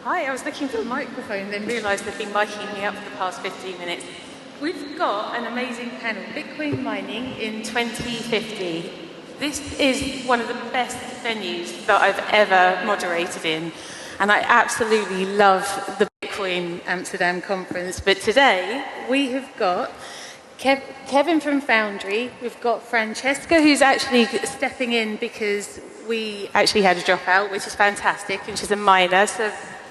Hi, I was looking for the microphone, then realised they've been miking me up for the past 15 minutes. We've got an amazing panel, Bitcoin mining in 2050. This is one of the best venues that I've ever moderated in, and I absolutely love the Bitcoin Amsterdam conference. But today, we have got Kevin from Foundry, we've got Francesca, who's actually stepping in because we actually had a dropout, which is fantastic, and she's a miner, so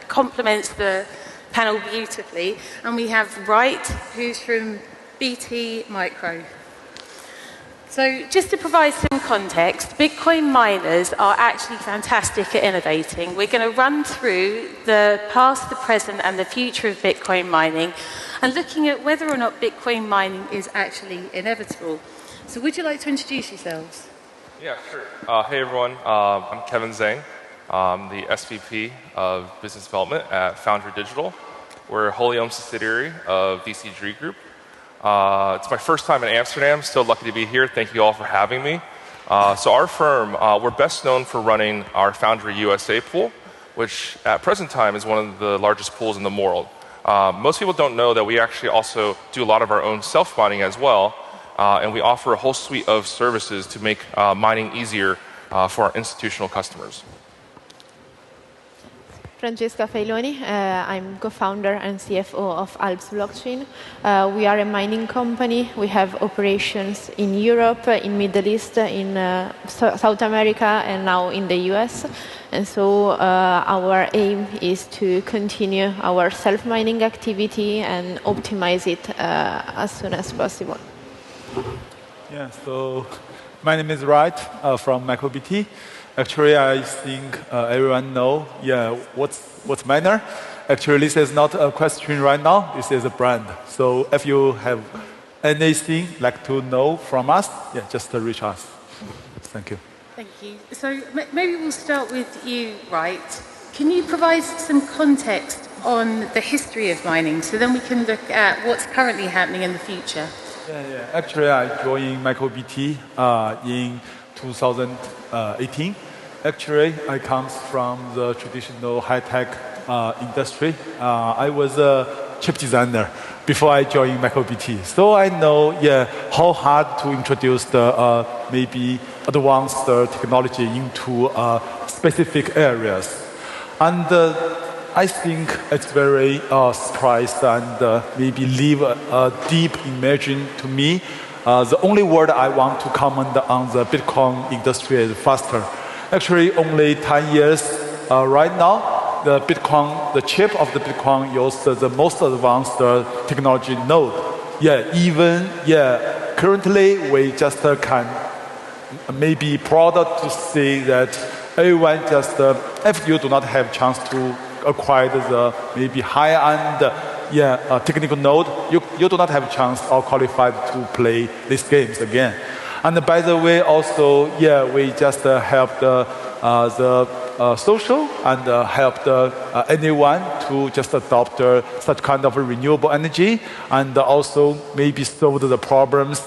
complements the panel beautifully. And we have Wright, who's from BT Micro. So just to provide some context, Bitcoin miners are actually fantastic at innovating. We're going to run through the past, the present, and the future of Bitcoin mining, and looking at whether or not Bitcoin mining is actually inevitable. So would you like to introduce yourselves? Yeah, sure. Hey everyone, I'm Kevin Zhang. I'm the SVP of Business Development at Foundry Digital. We're a wholly owned subsidiary of DCG Group. It's my first time in Amsterdam, still lucky to be here. Thank you all for having me. So our firm, we're best known for running our Foundry USA pool, which at present time is one of the largest pools in the world. Most people don't know that we actually also do a lot of our own self-mining as well, and we offer a whole suite of services to make mining easier for our institutional customers. Francesca Failoni, I'm co-founder and CFO of Alps Blockchain. We are a mining company. We have operations in Europe, in Middle East, in South America, and now in the US. And so our aim is to continue our self-mining activity and optimize it as soon as possible. Yeah, so my name is Wright from MicroBT. Actually, I think everyone know, what's miner. Actually, this is not a question right now. This is a brand. So if you have anything like to know from us, just reach us. Thank you. Thank you. So maybe we'll start with you, Wright. Can you provide some context on the history of mining, so then we can look at what's currently happening in the future? Yeah. Actually, I joined MicroBT in 2018. Actually, I come from the traditional high-tech industry. I was a chip designer before I joined MicroBT. So I know, how hard to introduce the maybe advanced technology into specific areas. And I think it's very surprised and maybe leave a deep imagine to me. The only word I want to comment on the Bitcoin industry is faster. Actually, only 10 years right now, the chip of the Bitcoin uses the most advanced technology node. Currently we just can maybe proud to say that everyone just, if you do not have chance to acquire the maybe high-end technical node, you do not have a chance or qualified to play these games again. And by the way, also, we just help the social and help anyone to just adopt such kind of renewable energy, and also maybe solve the problems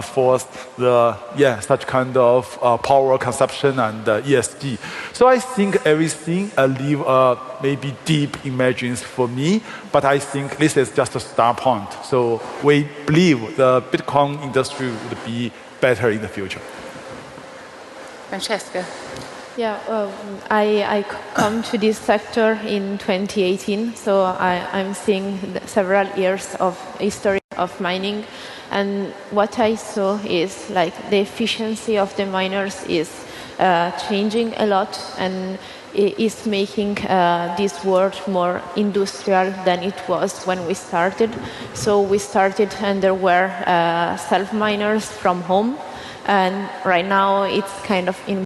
for the such kind of power consumption and ESG. So I think everything leave maybe deep imagines for me, but I think this is just a start point. So we believe the Bitcoin industry would be better in the future. Francesca. I come to this sector in 2018, so I'm seeing several years of history of mining, and what I saw is like the efficiency of the miners is changing a lot, and it is making this world more industrial than it was when we started. So we started and there were self-miners from home, and right now it's kind of in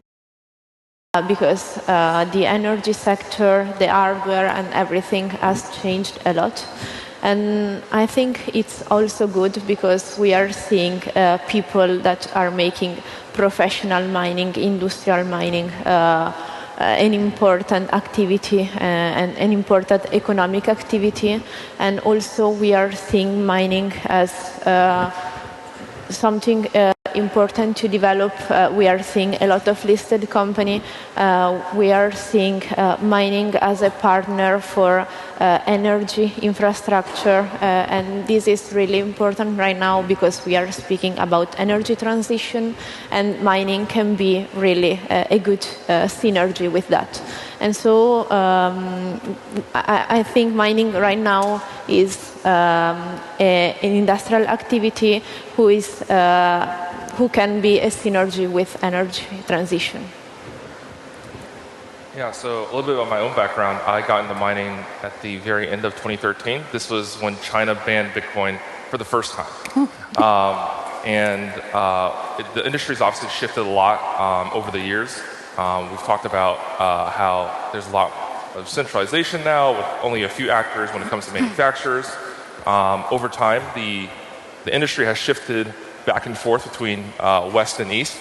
because the energy sector, the hardware and everything has changed a lot. And I think it's also good because we are seeing people that are making professional mining, industrial mining, an important activity and an important economic activity. And also we are seeing mining as something important to develop. We are seeing a lot of listed company. We are seeing mining as a partner for energy infrastructure, and this is really important right now because we are speaking about energy transition, and mining can be really a good synergy with that. And so I think mining right now is an industrial activity who can be a synergy with energy transition. Yeah, so a little bit about my own background. I got into mining at the very end of 2013. This was when China banned Bitcoin for the first time. The industry's obviously shifted a lot over the years. We've talked about how there's a lot of centralization now with only a few actors when it comes to manufacturers. Over time, the industry has shifted back and forth between West and East.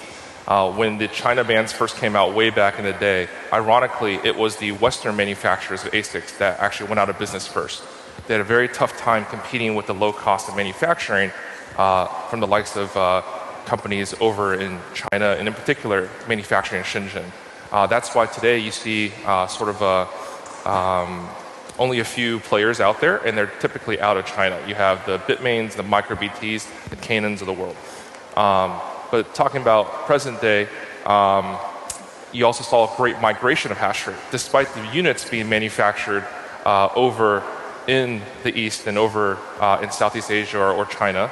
When the China bans first came out way back in the day, ironically, it was the Western manufacturers of ASICs that actually went out of business first. They had a very tough time competing with the low cost of manufacturing from the likes of companies over in China, and in particular, manufacturing in Shenzhen. That's why today you see only a few players out there, and they're typically out of China. You have the Bitmains, the MicroBTs, the Canons of the world. But talking about present day, you also saw a great migration of hash rate. Despite the units being manufactured over in the East and over in Southeast Asia or China,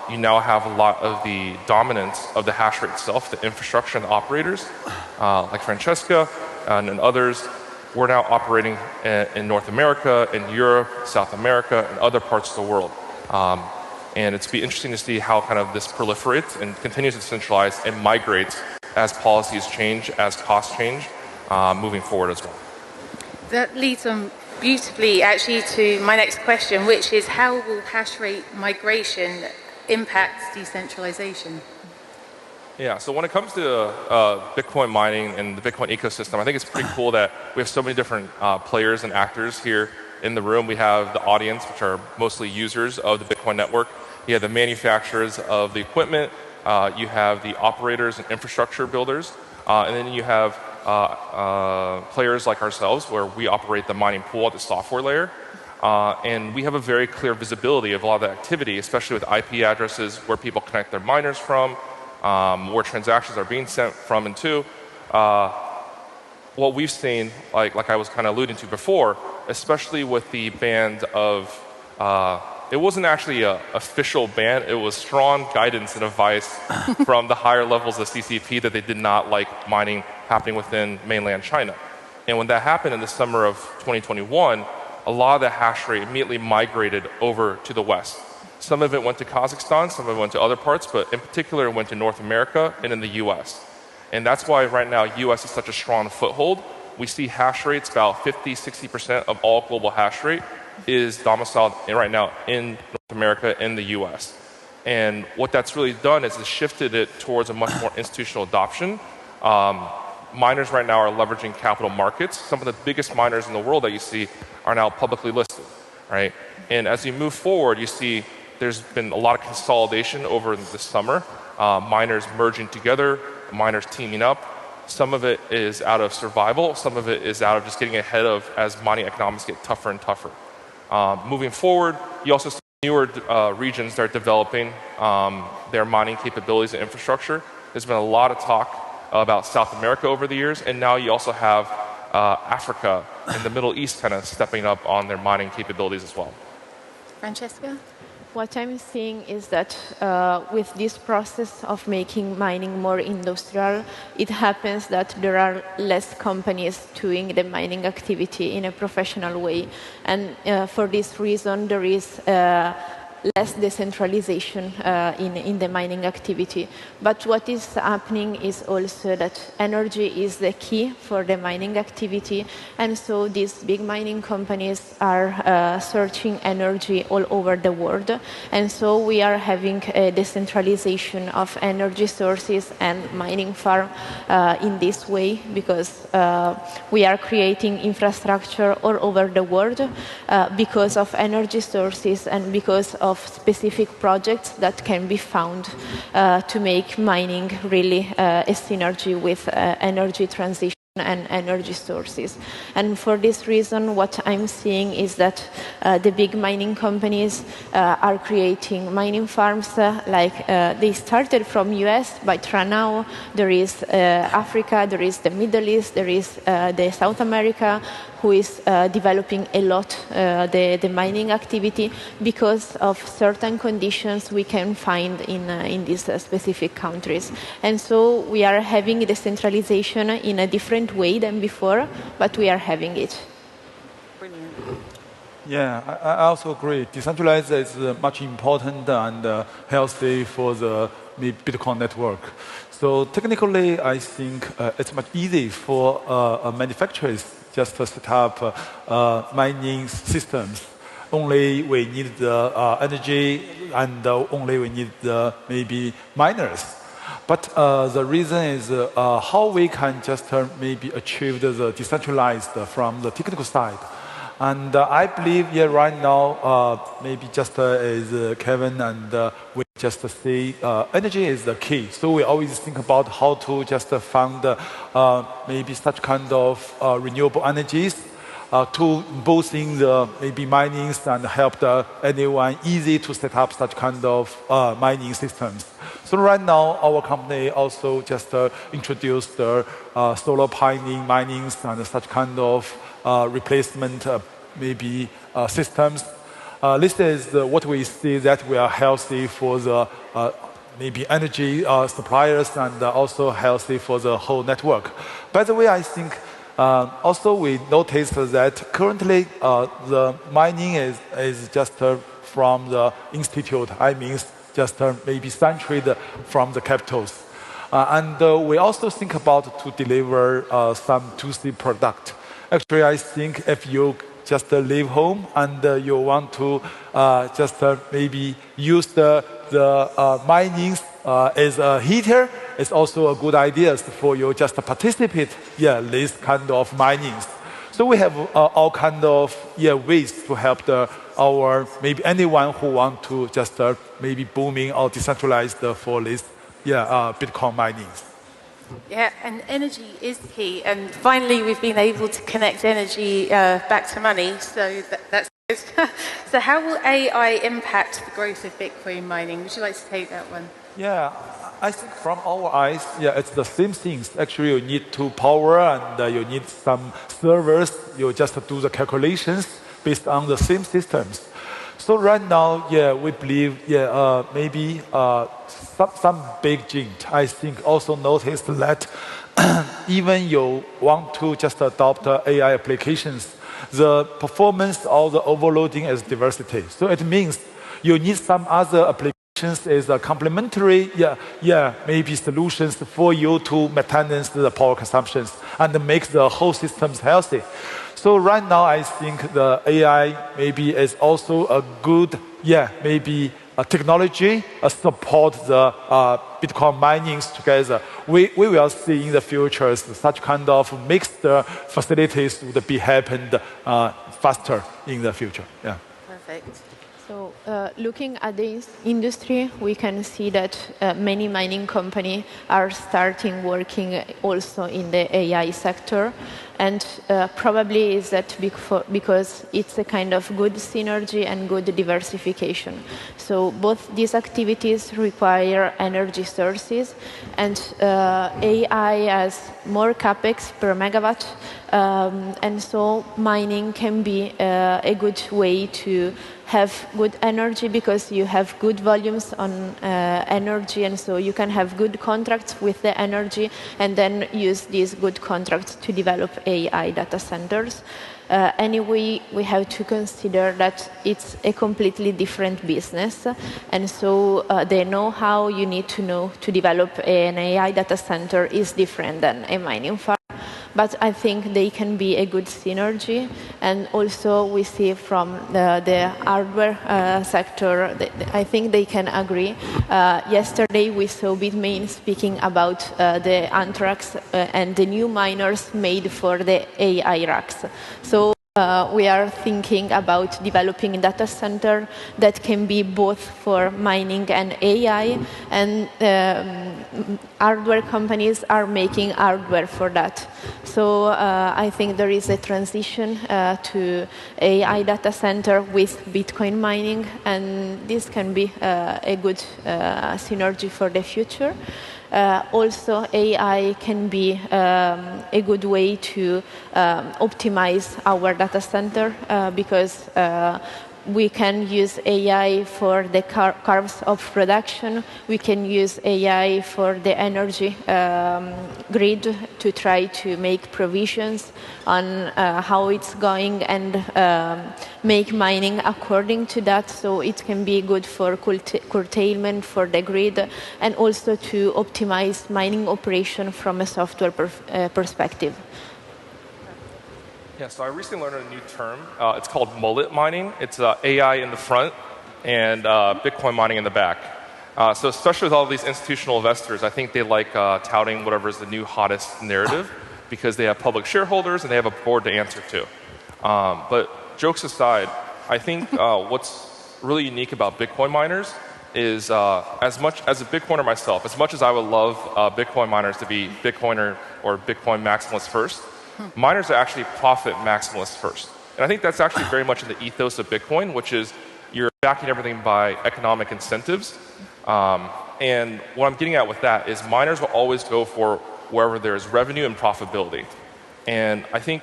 you now have a lot of the dominance of the hash rate itself, the infrastructure and the operators, like Francesca and others. We're now operating in North America, in Europe, South America, and other parts of the world. And it's be interesting to see how kind of this proliferates and continues to centralize and migrates as policies change, as costs change, moving forward as well. That leads on beautifully actually to my next question, which is how will hash rate migration impact decentralization? Yeah, so when it comes to Bitcoin mining and the Bitcoin ecosystem, I think it's pretty cool that we have so many different players and actors here in the room. We have the audience, which are mostly users of the Bitcoin network. You have the manufacturers of the equipment. You have the operators and infrastructure builders. And then you have players like ourselves, where we operate the mining pool at the software layer. And we have a very clear visibility of a lot of the activity, especially with IP addresses, where people connect their miners from, where transactions are being sent from and to. What we've seen, like I was kind of alluding to before, especially with the ban of, it wasn't actually an official ban, it was strong guidance and advice from the higher levels of CCP that they did not like mining happening within mainland China. And when that happened in the summer of 2021, a lot of the hash rate immediately migrated over to the West. Some of it went to Kazakhstan, some of it went to other parts, but in particular it went to North America and in the US. And that's why right now US is such a strong foothold. We see hash rates, about 50–60% of all global hash rate is domiciled right now in North America and the US. And what that's really done is it's shifted it towards a much more institutional adoption. Miners right now are leveraging capital markets. Some of the biggest miners in the world that you see are now publicly listed, right? And as you move forward, you see there's been a lot of consolidation over this summer. Miners merging together, miners teaming up. Some of it is out of survival. Some of it is out of just getting ahead of as mining economics get tougher and tougher. Moving forward, you also see newer regions that are developing their mining capabilities and infrastructure. There's been a lot of talk about South America over the years, and now you also have Africa and the Middle East kind of stepping up on their mining capabilities as well. Francesca? What I'm seeing is that with this process of making mining more industrial, it happens that there are less companies doing the mining activity in a professional way. And for this reason, there is less decentralization in the mining activity. But what is happening is also that energy is the key for the mining activity, and so these big mining companies are searching energy all over the world, and so we are having a decentralization of energy sources and mining farm in this way, because we are creating infrastructure all over the world because of energy sources and because of of specific projects that can be found to make mining really a synergy with energy transition and energy sources. And for this reason, what I'm seeing is that the big mining companies are creating mining farms they started from US, but now there is Africa, there is the Middle East, there is the South America, who is developing a lot the mining activity because of certain conditions we can find in these specific countries. And so we are having decentralization in a different way than before, but we are having it. Brilliant. Yeah, I also agree. Decentralized is much important and healthy for the Bitcoin network. So technically, I think it's much easier for manufacturers just to set up mining systems. Only we need the energy, and only we need the maybe miners. But the reason is how we can just maybe achieve the decentralized from the technical side. And I believe, yeah, right now, maybe just as Kevin and we just say energy is the key. So we always think about how to just find maybe such kind of renewable energies to both in the maybe minings and help anyone easy to set up such kind of mining systems. So right now, our company also just introduced solar minings and such kind of replacement maybe systems. This is what we see that we are healthy for the maybe energy suppliers and also healthy for the whole network. By the way, I think also we noticed that currently the mining is just from the institute. I mean just maybe centered from the capitals. And we also think about to deliver some 2C product. Actually, I think if you just leave home and you want to just maybe use the minings as a heater, it's also a good idea for you just to participate this kind of minings. So we have all kind of ways to help our maybe anyone who want to just maybe booming or decentralized for this Bitcoin minings. Yeah, and energy is key. And finally, we've been able to connect energy back to money. So that's good. So how will AI impact the growth of Bitcoin mining? Would you like to take that one? Yeah, I think from our eyes, it's the same things. Actually, you need to power and you need some servers. You just do the calculations based on the same systems. So right now, we believe, maybe some big giant, I think, also noticed that even you want to just adopt AI applications, the performance of the overloading is diversity. So it means you need some other applications as a complementary, maybe solutions for you to maintenance the power consumptions and make the whole systems healthy. So right now, I think the AI maybe is also a good, maybe a technology support the Bitcoin minings together. We will see in the future such kind of mixed facilities would be happened faster in the future. Yeah. Perfect. So looking at this industry, we can see that many mining companies are starting working also in the AI sector. And probably is that because it's a kind of good synergy and good diversification. So both these activities require energy sources, and AI has more capex per megawatt, and so mining can be a good way to have good energy because you have good volumes on energy, and so you can have good contracts with the energy and then use these good contracts to develop AI data centers. Anyway, we have to consider that it's a completely different business, and so the know-how you need to know to develop an AI data center is different than a mining farm. But I think they can be a good synergy, and also we see from the hardware sector, I think they can agree. Yesterday we saw Bitmain speaking about the Anthrax and the new miners made for the AI racks. So we are thinking about developing a data center that can be both for mining and AI, and hardware companies are making hardware for that. So I think there is a transition to AI data center with Bitcoin mining, and this can be a good synergy for the future. Also, AI can be a good way to optimize our data center because we can use AI for the curves of production. We can use AI for the energy grid to try to make provisions on how it's going and make mining according to that. So it can be good for curtailment for the grid and also to optimize mining operation from a software perspective. Yeah, so I recently learned a new term. It's called mullet mining. It's AI in the front and Bitcoin mining in the back. So especially with all these institutional investors, I think they like touting whatever is the new hottest narrative because they have public shareholders and they have a board to answer to. But jokes aside, I think what's really unique about Bitcoin miners is as much as a Bitcoiner myself, as much as I would love Bitcoin miners to be Bitcoiner or Bitcoin maximalists first, miners are actually profit maximalists first. And I think that's actually very much in the ethos of Bitcoin, which is you're backing everything by economic incentives. And what I'm getting at with that is miners will always go for wherever there's revenue and profitability. And I think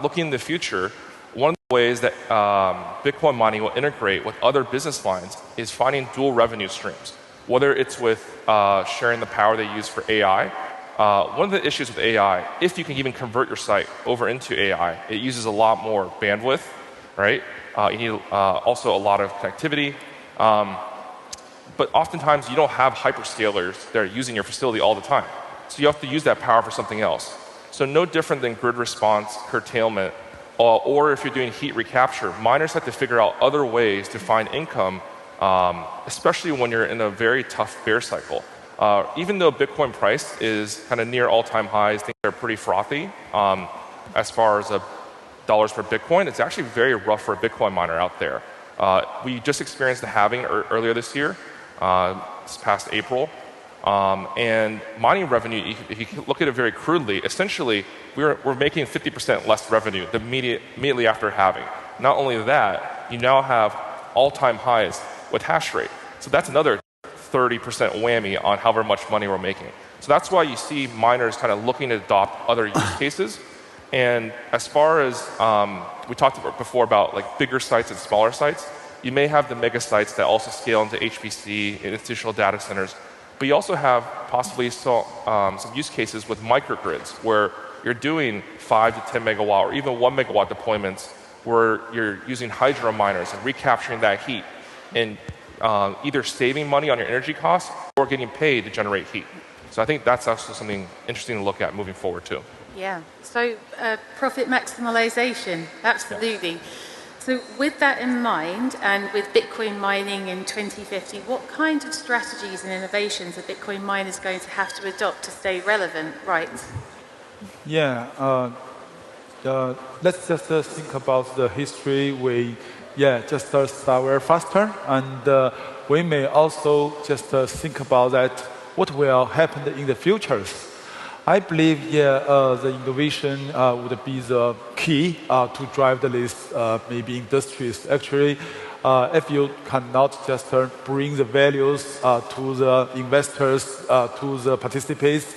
looking in the future, one of the ways that Bitcoin mining will integrate with other business lines is finding dual revenue streams, whether it's with sharing the power they use for AI. One of the issues with AI, if you can even convert your site over into AI, it uses a lot more bandwidth, right? You need also a lot of connectivity. But oftentimes you don't have hyperscalers that are using your facility all the time. So you have to use that power for something else. So no different than grid response, curtailment, or if you're doing heat recapture, miners have to figure out other ways to find income, especially when you're in a very tough bear cycle. Even though Bitcoin price is kind of near all-time highs, things are pretty frothy as far as dollars per Bitcoin. It's actually very rough for a Bitcoin miner out there. We just experienced the halving earlier this year, this past April. And mining revenue, if you look at it very crudely, essentially we're making 50% less revenue immediately after halving. Not only that, you now have all-time highs with hash rate. So that's another 30% whammy on however much money we're making. So that's why you see miners kind of looking to adopt other use cases. And as far as we talked about before about like bigger sites and smaller sites, you may have the mega sites that also scale into HPC and institutional data centers. But you also have possibly some use cases with microgrids where you're doing 5 to 10 megawatt or even 1 megawatt deployments where you're using hydro miners and recapturing that heat and either saving money on your energy costs or getting paid to generate heat. So I think that's also something interesting to look at moving forward too. Yeah, so profit maximization, absolutely. Yeah. So with that in mind, and with Bitcoin mining in 2050, what kind of strategies and innovations are Bitcoin miners going to have to adopt to stay relevant, right? Yeah, let's just think about the history. We just start very faster, and we may also just think about that what will happen in the futures. I believe, the innovation would be the key to drive the list, maybe industries. Actually, if you cannot just bring the values to the investors, to the participants,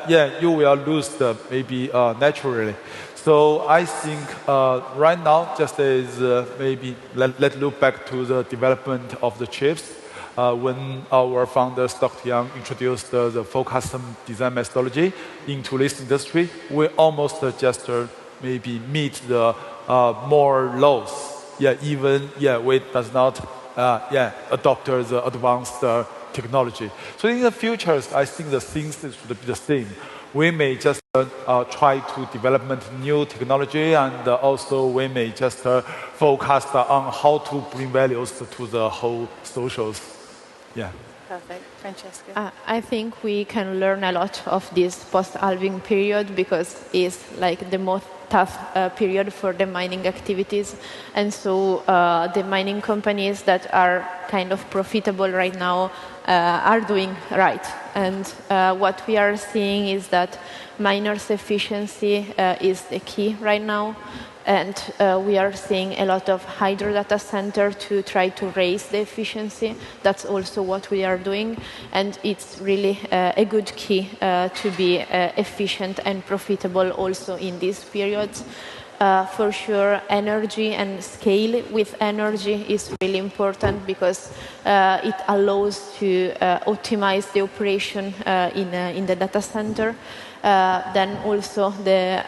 you will lose the maybe naturally. So I think right now, just as maybe let's look back to the development of the chips. When our founder, Dr. Yang, introduced the full custom design methodology into this industry, we almost just maybe meet the more laws. Even we does not adopt the advanced technology. So in the futures, I think the things should be the same. We may just try to develop new technology, and also we may just focus on how to bring values to the whole socials. Yeah. Perfect. Francesca? I think we can learn a lot of this post-halving period because it's like the tough period for the mining activities. And so the mining companies that are kind of profitable right now are doing right. And what we are seeing is that miners' efficiency is the key right now. And we are seeing a lot of hydro data center to try to raise the efficiency. That's also what we are doing. And it's really a good key to be efficient and profitable also in these periods. For sure, energy and scale with energy is really important because it allows to optimize the operation in the data center. Then also the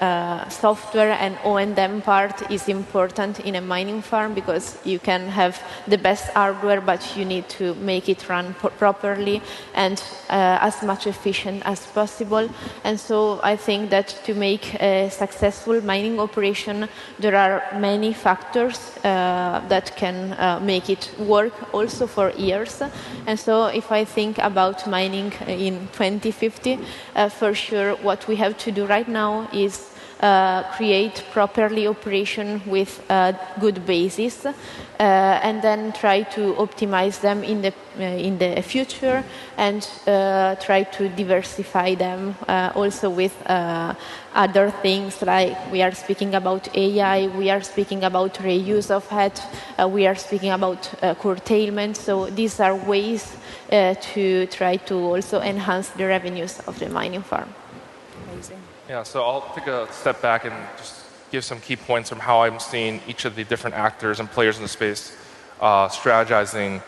software and O&M part is important in a mining farm because you can have the best hardware, but you need to make it run properly and as much efficient as possible. And so I think that to make a successful mining operation, there are many factors that can make it work also for years. And so if I think about mining in 2050, for sure, what we have to do right now is create properly operation with a good basis, and then try to optimize them in the future, and try to diversify them also with other things, like we are speaking about AI, we are speaking about reuse of head, we are speaking about curtailment. So these are ways to try to also enhance the revenues of the mining farm. Amazing. Yeah, so I'll take a step back and just give some key points from how I'm seeing each of the different actors and players in the space strategizing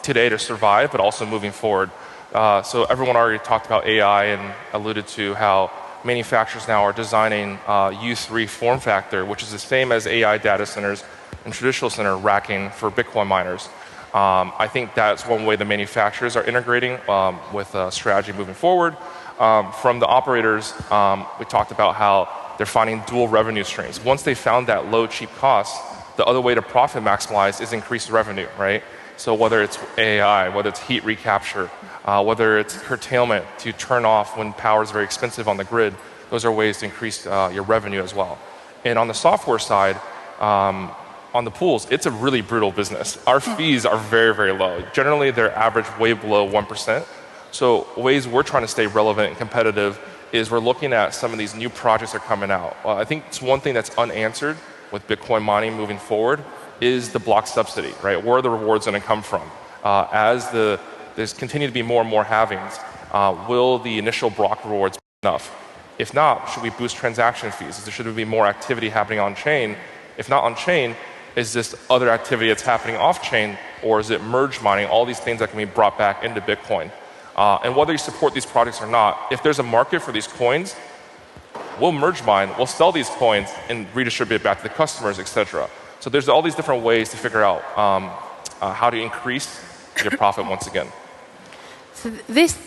today to survive, but also moving forward. So everyone already talked about AI and alluded to how manufacturers now are designing U3 form factor, which is the same as AI data centers and traditional center racking for Bitcoin miners. I think that's one way the manufacturers are integrating with strategy moving forward. From the operators, we talked about how they're finding dual revenue streams. Once they found that low, cheap cost, the other way to profit maximize is increase revenue, right? So whether it's AI, whether it's heat recapture, whether it's curtailment to turn off when power is very expensive on the grid, those are ways to increase your revenue as well. And on the software side, on the pools, it's a really brutal business. Our fees are very, very low. Generally, they're average way below 1%. So ways we're trying to stay relevant and competitive is we're looking at some of these new projects that are coming out. I think it's one thing that's unanswered with Bitcoin mining moving forward is the block subsidy, right? Where are the rewards going to come from? As there's continue to be more and more halvings, will the initial block rewards be enough? If not, should we boost transaction fees? Should there be more activity happening on chain? If not on chain, is this other activity that's happening off chain, or is it merge mining? All these things that can be brought back into Bitcoin. And whether you support these projects or not, if there's a market for these coins, we'll merge mine, we'll sell these coins and redistribute it back to the customers, etc. So there's all these different ways to figure out how to increase your profit once again. So this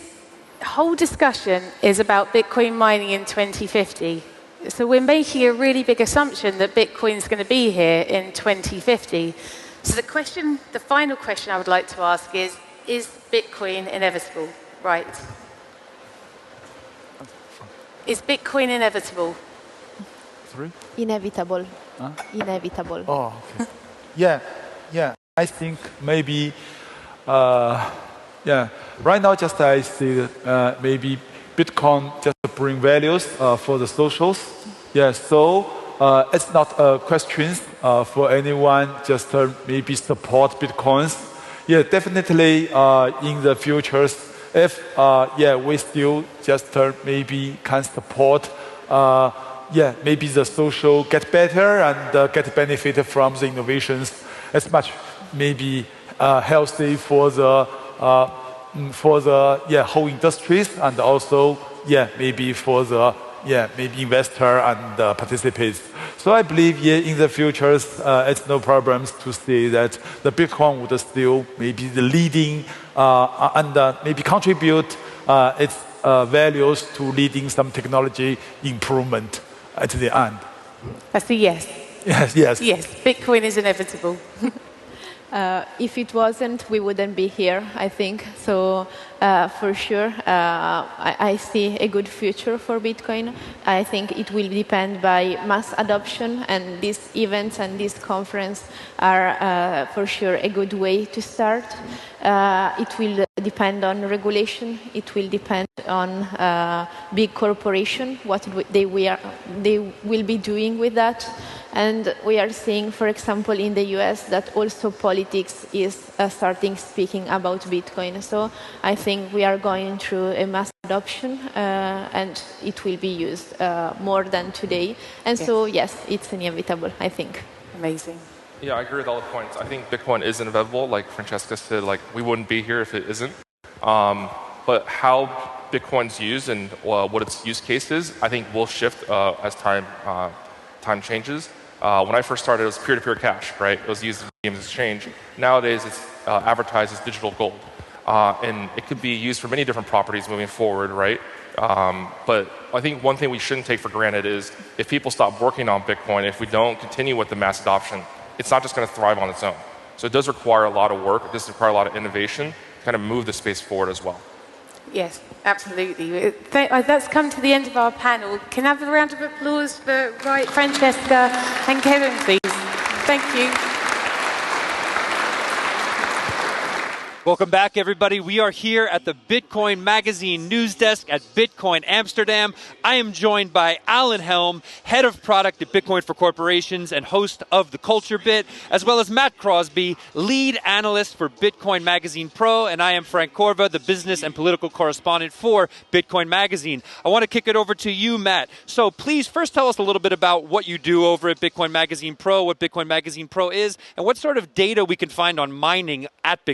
whole discussion is about Bitcoin mining in 2050. So we're making a really big assumption that Bitcoin's going to be here in 2050. So the final question I would like to ask is Bitcoin inevitable? Right. Is Bitcoin inevitable? Sorry? Inevitable. Huh? Inevitable. Oh, okay. Yeah. I think maybe, right now just I see maybe Bitcoin just bring values for the socials. Yeah, so it's not a question for anyone just maybe support Bitcoins. Yeah, definitely in the futures, if we still just maybe can support, maybe the social get better and get benefit from the innovations. It's much maybe healthy for the whole industries, and also maybe for the maybe investor and participants. So I believe in the futures it's no problems to say that the Bitcoin would still maybe the leading and maybe contribute its values to leading some technology improvement at the end. That's a yes. Yes. Yes, Bitcoin is inevitable. If it wasn't, we wouldn't be here, I think. So for sure, I see a good future for Bitcoin. I think it will depend by mass adoption, and these events and this conference are for sure a good way to start. It will depend on regulation. It will depend on big corporation, what they will be doing with that. And we are seeing, for example, in the US, that also politics is starting speaking about Bitcoin. So I think we are going through a mass adoption, and it will be used more than today. And so, yes, it's inevitable, I think. Amazing. Yeah, I agree with all the points. I think Bitcoin is inevitable. Like Francesca said, like we wouldn't be here if it isn't. But how Bitcoin's used and what its use case is, I think will shift as time changes. When I first started, it was peer-to-peer cash, right? It was used in exchange. Nowadays, it's advertised as digital gold. And it could be used for many different properties moving forward, right? But I think one thing we shouldn't take for granted is if people stop working on Bitcoin, if we don't continue with the mass adoption, it's not just going to thrive on its own. So it does require a lot of work. It does require a lot of innovation to kind of move the space forward as well. Yes, absolutely. Let's come to the end of our panel. Can I have a round of applause for Wright, Francesca, and Kevin, please? Thank you. Welcome back, everybody. We are here at the Bitcoin Magazine news desk at Bitcoin Amsterdam. I am joined by Alan Helm, Head of Product at Bitcoin for Corporations and host of The Culture Bit, as well as Matt Crosby, Lead Analyst for Bitcoin Magazine Pro, and I am Frank Corva, the Business and Political Correspondent for Bitcoin Magazine. I want to kick it over to you, Matt. So please first tell us a little bit about what you do over at Bitcoin Magazine Pro, what Bitcoin Magazine Pro is, and what sort of data we can find on mining at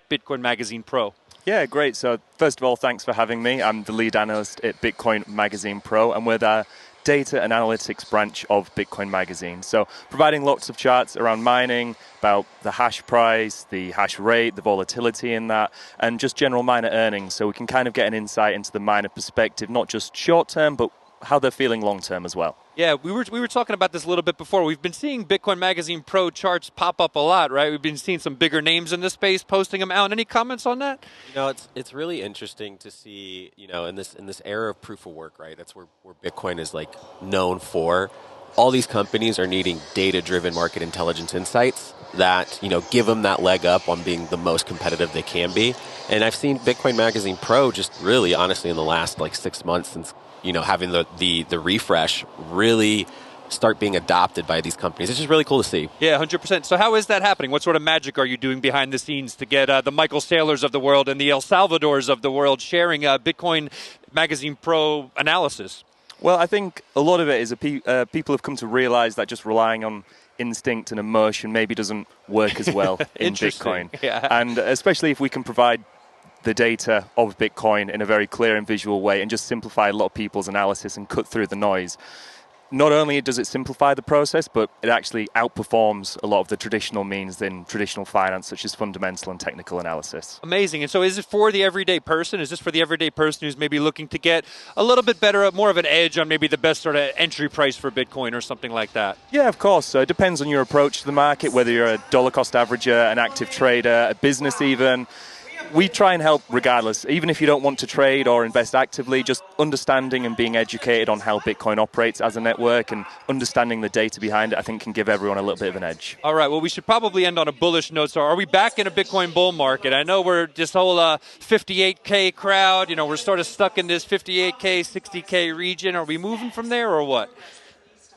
Bitcoin Magazine Pro. Yeah, great. So first of all, thanks for having me. I'm the lead analyst at Bitcoin Magazine Pro, and we're the data and analytics branch of Bitcoin Magazine. So providing lots of charts around mining, about the hash price, the hash rate, the volatility in that, and just general miner earnings. So we can kind of get an insight into the miner perspective, not just short term, but how they're feeling long term as well. Yeah, we were talking about this a little bit before. We've been seeing Bitcoin Magazine Pro charts pop up a lot, right? We've been seeing some bigger names in the space posting them out. Any comments on that? You know, it's really interesting to see, you know, in this era of proof of work, right? That's where Bitcoin is like known for. All these companies are needing data-driven market intelligence insights that, you know, give them that leg up on being the most competitive they can be. And I've seen Bitcoin Magazine Pro just really, honestly, in the last like 6 months since, you know, having the refresh really start being adopted by these companies. It's just really cool to see. Yeah, 100%. So how is that happening? What sort of magic are you doing behind the scenes to get the Michael Saylors of the world and the El Salvadors of the world sharing Bitcoin Magazine Pro analysis? Well, I think a lot of it is people have come to realize that just relying on instinct and emotion maybe doesn't work as well in Bitcoin. Yeah. And especially if we can provide the data of Bitcoin in a very clear and visual way and just simplify a lot of people's analysis and cut through the noise. Not only does it simplify the process, but it actually outperforms a lot of the traditional means in traditional finance, such as fundamental and technical analysis. Amazing. And so is it for the everyday person? Is this for the everyday person who's maybe looking to get a little bit better, more of an edge on maybe the best sort of entry price for Bitcoin or something like that? Yeah, of course. So it depends on your approach to the market, whether you're a dollar cost averager, an active trader, a business even. We try and help regardless, even if you don't want to trade or invest actively, just understanding and being educated on how Bitcoin operates as a network and understanding the data behind it, I think can give everyone a little bit of an edge. All right, well, we should probably end on a bullish note. So are we back in a Bitcoin bull market? I know we're this whole 58K crowd, you know, we're sort of stuck in this 58K, 60K region. Are we moving from there or what?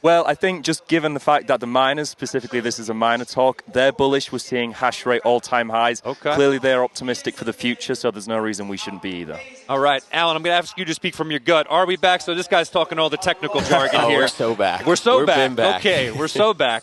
Well, I think just given the fact that the miners, specifically this is a miner talk, they're bullish. We're seeing hash rate all-time highs. Okay. Clearly they're optimistic for the future, so there's no reason we shouldn't be either. All right, Alan, I'm going to ask you to speak from your gut. Are we back? So this guy's talking all the technical jargon here. We're so back. We're so back. Been back. Okay, we're so back.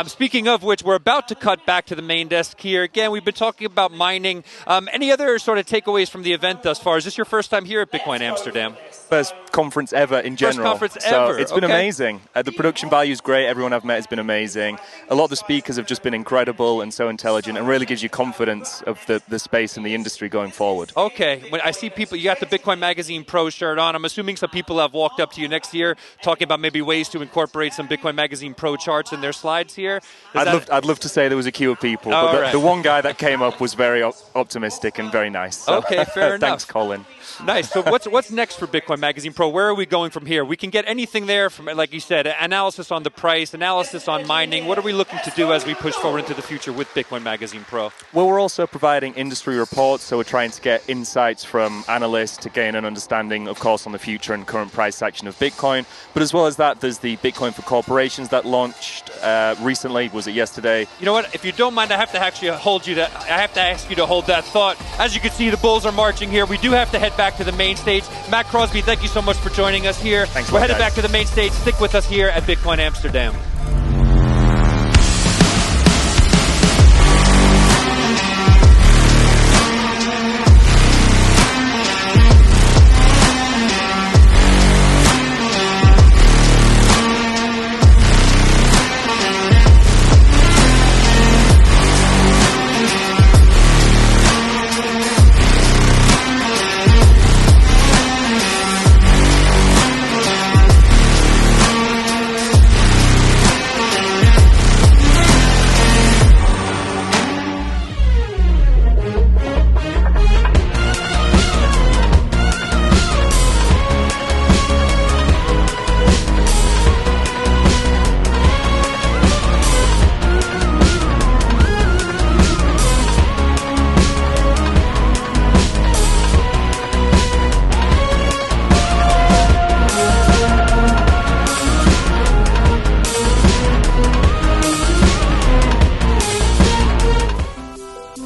Speaking of which, we're about to cut back to the main desk here. Again, we've been talking about mining. Any other sort of takeaways from the event thus far? Is this your first time here at Bitcoin Amsterdam? First conference ever in general. First conference so ever. It's been amazing. The production value is great. Everyone I've met has been amazing. A lot of the speakers have just been incredible and so intelligent and really gives you confidence of the space and the industry going forward. Okay. When I see people, you got the Bitcoin Magazine Pro shirt on. I'm assuming some people have walked up to you next year talking about maybe ways to incorporate some Bitcoin Magazine Pro charts in their slides. audience here? I'd love to say there was a queue of people, but the one guy that came up was very optimistic and very nice. So. Okay, fair enough. Thanks, Colin. Nice. So what's next for Bitcoin Magazine Pro? Where are we going from here? We can get anything there from, like you said, analysis on the price, analysis on mining. What are we looking to do as we push forward into the future with Bitcoin Magazine Pro? Well, we're also providing industry reports, so we're trying to get insights from analysts to gain an understanding, of course, on the future and current price action of Bitcoin. But as well as that, there's the Bitcoin for Corporations that launched recently. Was it yesterday? You know what? If you don't mind, I have to ask you to hold that thought. As you can see, the Bulls are marching here. We do have to head back to the main stage. Matt Crosby, thank you so much for joining us here. Thanks. We're headed back to the main stage. Stick with us here at Bitcoin Amsterdam.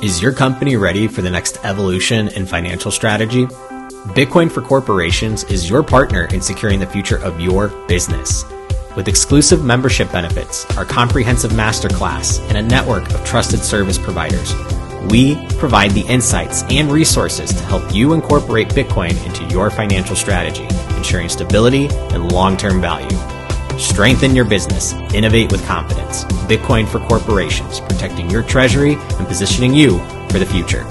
Is your company ready for the next evolution in financial strategy? Bitcoin for Corporations is your partner in securing the future of your business. With exclusive membership benefits, our comprehensive masterclass, and a network of trusted service providers, we provide the insights and resources to help you incorporate Bitcoin into your financial strategy, ensuring stability and long-term value. Strengthen your business. Innovate with confidence. Bitcoin for Corporations, protecting your treasury and positioning you for the future.